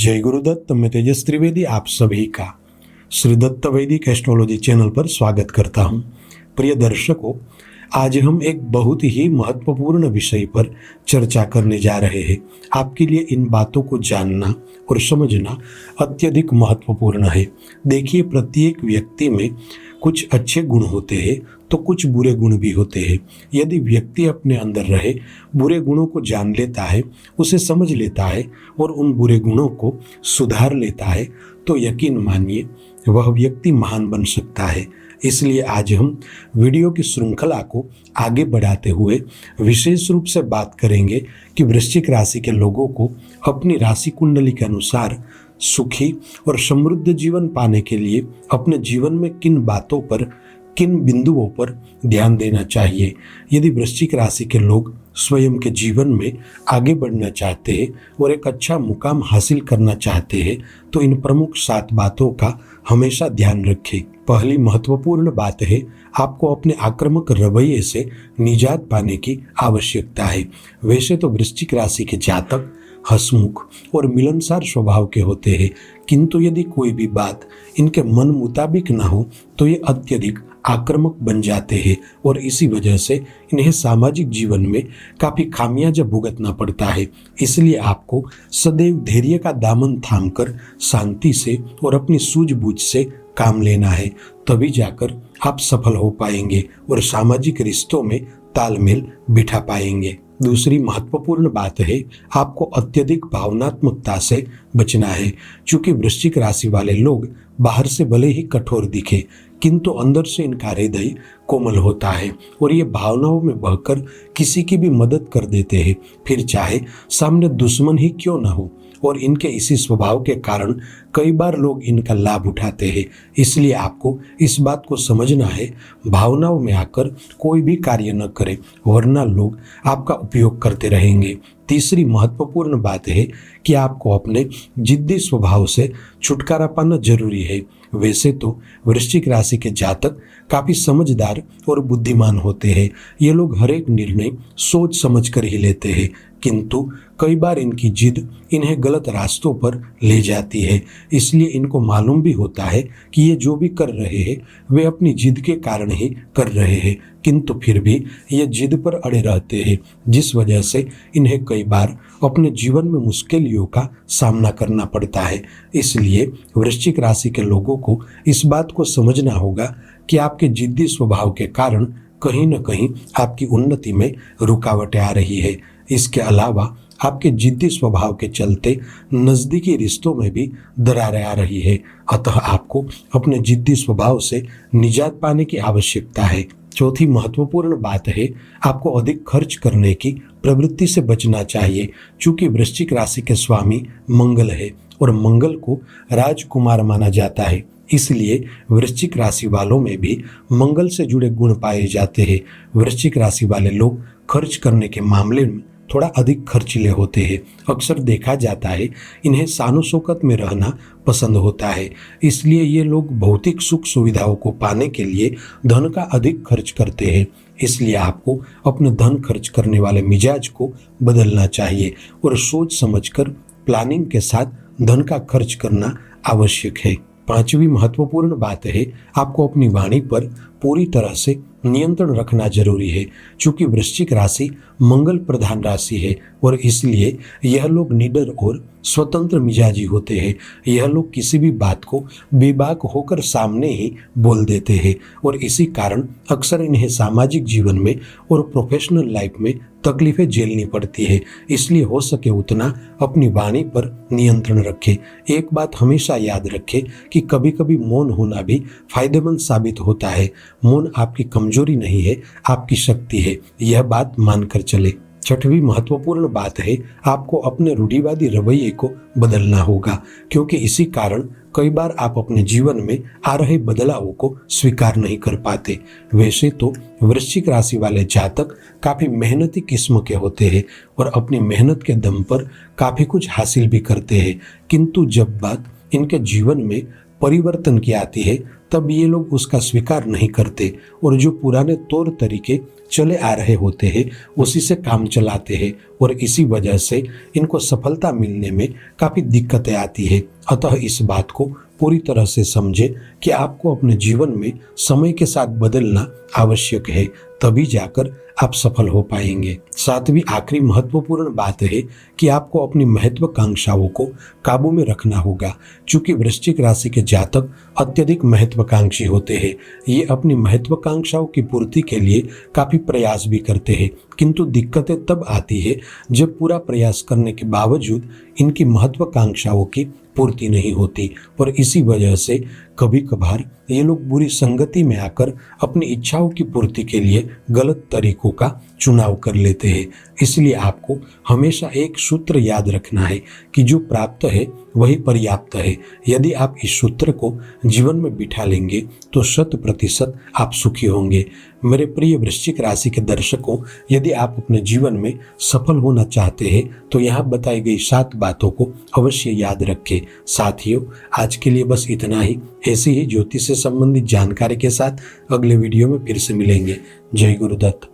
जय गुरुदत्त। मैं तेजस त्रिवेदी आप सभी का श्री दत्त वैदिक एस्ट्रोलॉजी चैनल पर स्वागत करता हूं। प्रिय दर्शकों, आज हम एक बहुत ही महत्वपूर्ण विषय पर चर्चा करने जा रहे हैं। आपके लिए इन बातों को जानना और समझना अत्यधिक महत्वपूर्ण है। देखिए, प्रत्येक व्यक्ति में कुछ अच्छे गुण होते हैं तो कुछ बुरे गुण भी होते हैं। यदि व्यक्ति अपने अंदर रहे बुरे गुणों को जान लेता है, उसे समझ लेता है और उन बुरे गुणों को सुधार लेता है, तो यकीन मानिए वह व्यक्ति महान बन सकता है। इसलिए आज हम वीडियो की श्रृंखला को आगे बढ़ाते हुए विशेष रूप से बात करेंगे कि वृश्चिक राशि के लोगों को अपनी राशि कुंडली के अनुसार सुखी और समृद्ध जीवन पाने के लिए अपने जीवन में किन बातों पर, किन बिंदुओं पर ध्यान देना चाहिए। यदि वृश्चिक राशि के लोग स्वयं के जीवन में आगे बढ़ना चाहते हैं और एक अच्छा मुकाम हासिल करना चाहते हैं तो इन प्रमुख 7 बातों का हमेशा ध्यान रखें। पहली महत्वपूर्ण बात है, आपको अपने आक्रामक रवैये से निजात पाने की आवश्यकता है। वैसे तो वृश्चिक राशि के जातक हंसमुख और मिलनसार स्वभाव के होते हैं, किंतु यदि कोई भी बात इनके मन मुताबिक ना हो तो ये अत्यधिक आक्रामक बन जाते हैं और इसी वजह से इन्हें सामाजिक जीवन में काफ़ी खामियाजा भुगतना पड़ता है। इसलिए आपको सदैव धैर्य का दामन थामकर शांति से और अपनी सूझबूझ से काम लेना है, तभी जाकर आप सफल हो पाएंगे और सामाजिक रिश्तों में तालमेल बिठा पाएंगे। दूसरी महत्वपूर्ण बात है, आपको अत्यधिक भावनात्मकता से बचना है। चूंकि वृश्चिक राशि वाले लोग बाहर से भले ही कठोर दिखे, किंतु अंदर से इनका हृदय कोमल होता है और ये भावनाओं में बहकर किसी की भी मदद कर देते हैं, फिर चाहे सामने दुश्मन ही क्यों ना हो। और इनके इसी स्वभाव के कारण कई बार लोग इनका लाभ उठाते हैं। इसलिए आपको इस बात को समझना है, भावनाओं में आकर कोई भी कार्य न करें, वरना लोग आपका उपयोग करते रहेंगे। तीसरी महत्वपूर्ण बात है कि आपको अपने जिद्दी स्वभाव से छुटकारा पाना जरूरी है। वैसे तो वृश्चिक राशि के जातक काफ़ी समझदार और बुद्धिमान होते हैं। ये लोग हर एक निर्णय सोच समझ कर ही लेते हैं, किंतु कई बार इनकी जिद इन्हें गलत रास्तों पर ले जाती है। इसलिए इनको मालूम भी होता है कि ये जो भी कर रहे हैं वे अपनी जिद के कारण ही कर रहे हैं, किंतु फिर भी ये जिद पर अड़े रहते हैं, जिस वजह से इन्हें कई बार अपने जीवन में मुश्किलों का सामना करना पड़ता है। इसलिए वृश्चिक राशि के लोगों को इस बात को समझना होगा कि आपके जिद्दी स्वभाव के कारण कहीं न कहीं आपकी उन्नति में रुकावटें आ रही है। इसके अलावा आपके जिद्दी स्वभाव के चलते नज़दीकी रिश्तों में भी दरारें आ रही है, अतः आपको अपने जिद्दी स्वभाव से निजात पाने की आवश्यकता है। चौथी महत्वपूर्ण बात है, आपको अधिक खर्च करने की प्रवृत्ति से बचना चाहिए। चूंकि वृश्चिक राशि के स्वामी मंगल है और मंगल को राजकुमार माना जाता है, इसलिए वृश्चिक राशि वालों में भी मंगल से जुड़े गुण पाए जाते हैं। वृश्चिक राशि वाले लोग खर्च करने के मामले में थोड़ा अधिक खर्चीले होते हैं। अक्सर देखा जाता है इन्हें शानो शौकत में रहना पसंद होता है, इसलिए ये लोग भौतिक सुख सुविधाओं को पाने के लिए धन का अधिक खर्च करते हैं। इसलिए आपको अपने धन खर्च करने वाले मिजाज को बदलना चाहिए और सोच समझकर प्लानिंग के साथ धन का खर्च करना आवश्यक है। पांचवी महत्वपूर्ण बात है, आपको अपनी वाणी पर पूरी तरह से नियंत्रण रखना जरूरी है। चूंकि वृश्चिक राशि मंगल प्रधान राशि है और इसलिए यह लोग निडर और स्वतंत्र मिजाजी होते हैं। यह लोग किसी भी बात को बेबाक होकर सामने ही बोल देते हैं और इसी कारण अक्सर इन्हें सामाजिक जीवन में और प्रोफेशनल लाइफ में तकलीफें झेलनी पड़ती है। इसलिए हो सके उतना अपनी वाणी पर नियंत्रण रखें। एक बात हमेशा याद रखें कि कभी कभी मौन होना भी फायदेमंद साबित होता है। मौन आपकी कमजोरी नहीं है, आपकी शक्ति है, यह बात मानकर चले। छठवीं महत्वपूर्ण बात है, आपको अपने रूढ़िवादी रवैये को बदलना होगा, क्योंकि इसी कारण कई बार आप अपने जीवन में आ रहे बदलावों को स्वीकार नहीं कर पाते। वैसे तो वृश्चिक राशि वाले जातक काफी मेहनती किस्म के होते हैं और अपनी मेहनत के दम पर काफी कुछ हासिल भी करते हैं, किंतु जब बात इनके जीवन में परिवर्तन की आती है तब ये लोग उसका स्वीकार नहीं करते और जो पुराने तौर तरीके चले आ रहे होते हैं उसी से काम चलाते हैं और इसी वजह से इनको सफलता मिलने में काफ़ी दिक्कतें आती है। अतः इस बात को पूरी तरह से समझे कि आपको अपने जीवन में समय के साथ बदलना आवश्यक है, तभी जाकर आप सफल हो पाएंगे। सातवीं आखिरी महत्वपूर्ण बात है कि आपको अपनी महत्वाकांक्षाओं को काबू में रखना होगा। चूंकि वृश्चिक राशि के जातक अत्यधिक महत्वाकांक्षी होते हैं, ये अपनी महत्वाकांक्षाओं की पूर्ति के लिए काफ़ी प्रयास भी करते हैं, किंतु दिक्कतें तब आती है जब पूरा प्रयास करने के बावजूद इनकी महत्वाकांक्षाओं की पूर्ति नहीं होती और इसी वजह से कभी कभार ये लोग बुरी संगति में आकर अपनी इच्छाओं की पूर्ति के लिए गलत तरीकों का चुनाव कर लेते हैं। इसलिए आपको हमेशा एक सूत्र याद रखना है कि जो प्राप्त है वही पर्याप्त है। यदि आप इस सूत्र को जीवन में बिठा लेंगे तो 100% आप सुखी होंगे। मेरे प्रिय वृश्चिक राशि के दर्शकों, यदि आप अपने जीवन में सफल होना चाहते हैं तो यहाँ बताई गई 7 बातों को अवश्य याद रखें। साथियों, आज के लिए बस इतना ही। ऐसी ही ज्योतिष से संबंधित जानकारी के साथ अगले वीडियो में फिर से मिलेंगे। जय गुरुदत्त।